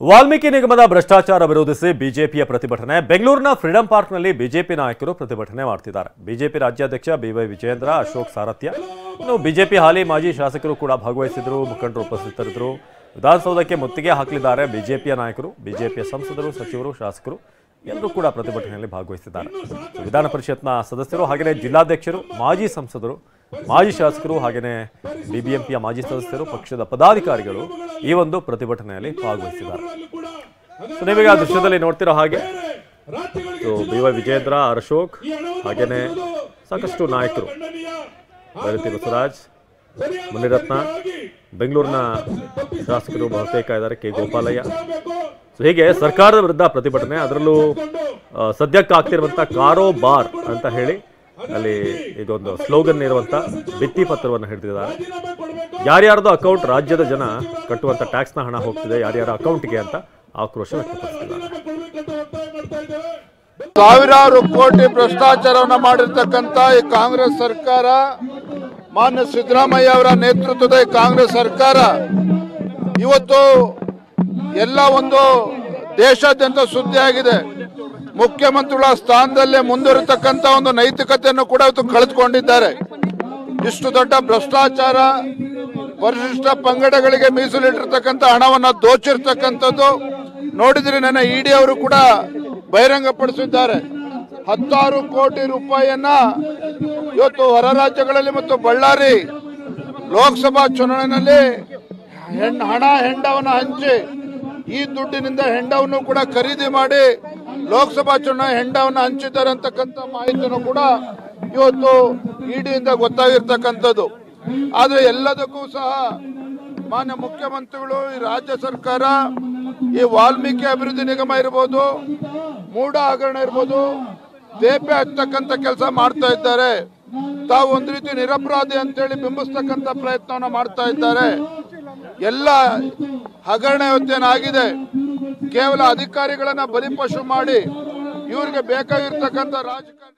ವಾಲ್ಮೀಕಿ ನಿಗಮದ ಭ್ರಷ್ಟಾಚಾರ ವಿರೋಧಿಸಿ ಬಿಜೆಪಿಯ ಪ್ರತಿಭಟನೆ. ಬೆಂಗಳೂರಿನ ಫ್ರೀಡಂ ಪಾರ್ಕ್ನಲ್ಲಿ ಬಿಜೆಪಿ ನಾಯಕರು ಪ್ರತಿಭಟನೆ ಮಾಡ್ತಿದ್ದಾರೆ. ಬಿಜೆಪಿ ರಾಜ್ಯಾಧ್ಯಕ್ಷ ಬಿವೈ ವಿಜಯೇಂದ್ರ, ಅಶೋಕ್ ಸಾರಥ್ಯ, ಇನ್ನು ಬಿಜೆಪಿ ಹಾಲಿ ಮಾಜಿ ಶಾಸಕರು ಕೂಡ ಭಾಗವಹಿಸಿದ್ರು, ಮುಖಂಡರು ಉಪಸ್ಥಿತರಿದ್ದರು. ವಿಧಾನಸೌಧಕ್ಕೆ ಮುತ್ತಿಗೆ ಹಾಕಲಿದ್ದಾರೆ ಬಿಜೆಪಿಯ ನಾಯಕರು, ಬಿಜೆಪಿಯ ಸಂಸದರು, ಸಚಿವರು, ಶಾಸಕರು ಎಲ್ಲರೂ ಕೂಡ ಪ್ರತಿಭಟನೆಯಲ್ಲಿ ಭಾಗವಹಿಸಿದ್ದಾರೆ. ವಿಧಾನ ಪರಿಷತ್ನ ಸದಸ್ಯರು, ಹಾಗೆಯೇ ಜಿಲ್ಲಾಧ್ಯಕ್ಷರು, ಮಾಜಿ ಸಂಸದರು, ಮಾಜಿ ಶಾಸಕರು, ಹಾಗೆಯೇ ಬಿಬಿಎಂಪಿಯ ಮಾಜಿ ಸದಸ್ಯರು, ಪಕ್ಷದ ಪದಾಧಿಕಾರಿಗಳು ಈ ಒಂದು ಪ್ರತಿಭಟನೆಯಲ್ಲಿ ಭಾಗವಹಿಸಿದ್ದಾರೆ. ನೀವೀಗ ದೃಶ್ಯದಲ್ಲಿ ನೋಡ್ತಿರೋ ಹಾಗೆ ಬಿವೈ ವಿಜಯೇಂದ್ರ, ಅಶೋಕ್, ಹಾಗೆಯೇ ಸಾಕಷ್ಟು ನಾಯಕರು, ಬೈರತಿ ಬಸವರಾಜ್, ಮುನಿರತ್ನ, ಬೆಂಗಳೂರಿನ ಶಾಸಕರು ಬಹುತೇಕ ಇದ್ದಾರೆ, ಕೆ ಗೋಪಾಲಯ್ಯ. ಹೀಗೆ ಸರ್ಕಾರದ ವಿರುದ್ಧ ಪ್ರತಿಭಟನೆ, ಅದರಲ್ಲೂ ಸದ್ಯಕ್ಕೆ ಆಗ್ತಿರುವಂಥ ಕಾರೋ ಬಾರ್ ಅಂತ ಹೇಳಿ ಅಲ್ಲಿ ಇದೊಂದು ಸ್ಲೋಗನ್ ಇರುವಂಥ ಭಿತ್ತಿ ಪತ್ರವನ್ನು ಹಿಡಿದಿದ್ದಾರೆ. ಯಾರ್ಯಾರ್ದು ಅಕೌಂಟ್ ರಾಜ್ಯದ ಜನ ಕಟ್ಟುವಂಥ ಟ್ಯಾಕ್ಸ್ನ ಹಣ ಹೋಗ್ತಿದೆ ಯಾರ್ಯಾರ ಅಕೌಂಟ್ಗೆ ಅಂತ ಆಕ್ರೋಶ ವ್ಯಕ್ತಪಡಿಸಿದ್ದಾರೆ. ಸಾವಿರಾರು ಕೋಟಿ ಭ್ರಷ್ಟಾಚಾರವನ್ನು ಮಾಡಿರ್ತಕ್ಕಂಥ ಈ ಕಾಂಗ್ರೆಸ್ ಸರ್ಕಾರ, ಮಾನ್ಯ ಸಿದ್ದರಾಮಯ್ಯ ಅವರ ನೇತೃತ್ವದ ಈ ಕಾಂಗ್ರೆಸ್ ಸರ್ಕಾರ ಇವತ್ತು ಎಲ್ಲ ಒಂದು ದೇಶಾದ್ಯಂತ ಸುದ್ದಿ ಆಗಿದೆ. ಮುಖ್ಯಮಂತ್ರಿಗಳ ಸ್ಥಾನದಲ್ಲೇ ಮುಂದುವರಿತಕ್ಕಂಥ ಒಂದು ನೈತಿಕತೆಯನ್ನು ಕೂಡ ಇವತ್ತು ಕಳೆದುಕೊಂಡಿದ್ದಾರೆ. ಇಷ್ಟು ದೊಡ್ಡ ಭ್ರಷ್ಟಾಚಾರ, ಪರಿಶಿಷ್ಟ ಪಂಗಡಗಳಿಗೆ ಮೀಸಲಿಟ್ಟಿರ್ತಕ್ಕಂಥ ಹಣವನ್ನು ದೋಚಿರ್ತಕ್ಕಂಥದ್ದು ನೋಡಿದ್ರೆ ನನ್ನ ಇಡಿ ಅವರು ಕೂಡ ಬಹಿರಂಗಪಡಿಸಿದ್ದಾರೆ. 10 ಕೋಟಿ ರೂಪಾಯಿಯನ್ನ ಇವತ್ತು ಹೊರ ರಾಜ್ಯಗಳಲ್ಲಿ ಮತ್ತು ಬಳ್ಳಾರಿ ಲೋಕಸಭಾ ಚುನಾವಣೆಯಲ್ಲಿ ಹೆಂಡವನ್ನು ಹಂಚಿ ಈ ದುಡ್ಡಿನಿಂದ ಹೆಂಡವನ್ನು ಕೂಡ ಖರೀದಿ ಮಾಡಿ ಲೋಕಸಭಾ ಚುನಾವಣೆ ಹೆಂಡವನ್ನು ಹಂಚಿದ್ದಾರೆ ಅಂತಕ್ಕಂಥ ಮಾಹಿತಿಯನ್ನು ಕೂಡ ಇವತ್ತು ಇಡಿಯಿಂದ ಗೊತ್ತಾಗಿರ್ತಕ್ಕಂಥದ್ದು. ಆದ್ರೆ ಎಲ್ಲದಕ್ಕೂ ಸಹ ಮಾನ್ಯ ಮುಖ್ಯಮಂತ್ರಿಗಳು, ಈ ರಾಜ್ಯ ಸರ್ಕಾರ, ಈ ವಾಲ್ಮೀಕಿ ಅಭಿವೃದ್ಧಿ ನಿಗಮ ಇರ್ಬೋದು, ಮೂಡ ಹಗರಣ ಇರ್ಬೋದು, ತೇಪೆ ಹಚ್ಚತಕ್ಕಂಥ ಕೆಲಸ ಮಾಡ್ತಾ ಇದ್ದಾರೆ. ತಾವು ಒಂದು ರೀತಿ ನಿರಪರಾಧಿ ಅಂತೇಳಿ ಬಿಂಬಿಸ್ತಕ್ಕಂಥ ಪ್ರಯತ್ನವನ್ನ ಮಾಡ್ತಾ ಇದ್ದಾರೆ. ಎಲ್ಲ ಹಗರಣ ಇವತ್ತೇನಾಗಿದೆ, ಕೇವಲ ಅಧಿಕಾರಿಗಳನ್ನ ಬಲಿಪಶು ಮಾಡಿ ಇವ್ರಿಗೆ ಬೇಕಾಗಿರ್ತಕ್ಕಂಥ ರಾಜಕಾರಣ